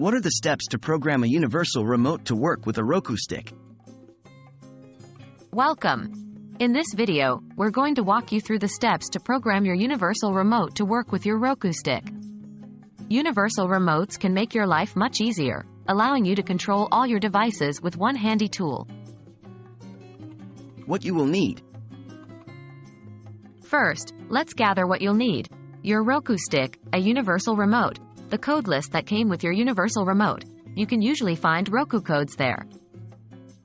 What are the steps to program a universal remote to work with a Roku stick? Welcome! In this video, we're going to walk you through the steps to program your universal remote to work with your Roku stick. Universal remotes can make your life much easier, allowing you to control all your devices with one handy tool. What you will need. First, let's gather what you'll need. Your Roku stick, a universal remote, the code list that came with your universal remote. You can usually find Roku codes there.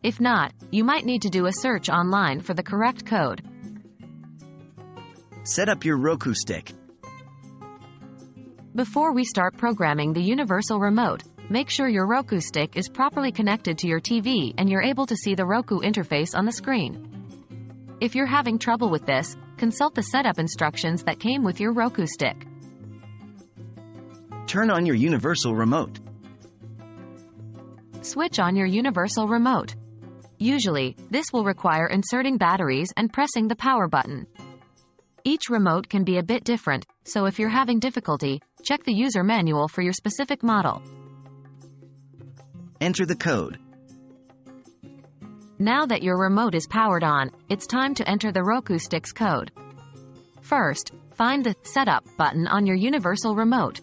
If not, you might need to do a search online for the correct code. Set up your Roku stick. Before we start programming the universal remote, make sure your Roku stick is properly connected to your TV and you're able to see the Roku interface on the screen. If you're having trouble with this, consult the setup instructions that came with your Roku stick. Turn on your universal remote. Switch on your universal remote. Usually, this will require inserting batteries and pressing the power button. Each remote can be a bit different, so if you're having difficulty, check the user manual for your specific model. Enter the code. Now that your remote is powered on, it's time to enter the Roku stick's code. First, find the Setup button on your universal remote.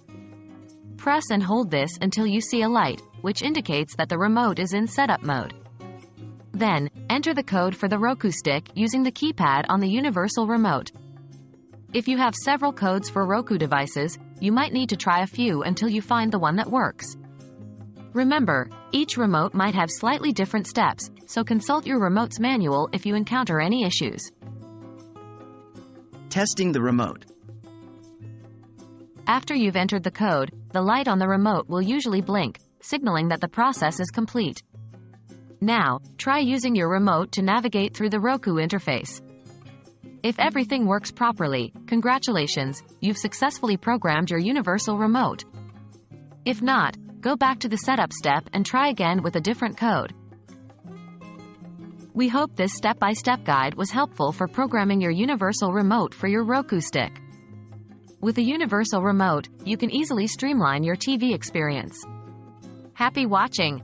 Press and hold this until you see a light, which indicates that the remote is in setup mode. Then, enter the code for the Roku stick using the keypad on the universal remote. If you have several codes for Roku devices, you might need to try a few until you find the one that works. Remember, each remote might have slightly different steps, so consult your remote's manual if you encounter any issues. Testing the remote. After you've entered the code, the light on the remote will usually blink, signaling that the process is complete. Now, try using your remote to navigate through the Roku interface. If everything works properly, congratulations, you've successfully programmed your universal remote. If not, go back to the setup step and try again with a different code. We hope this step-by-step guide was helpful for programming your universal remote for your Roku stick. With a universal remote, you can easily streamline your TV experience. Happy watching!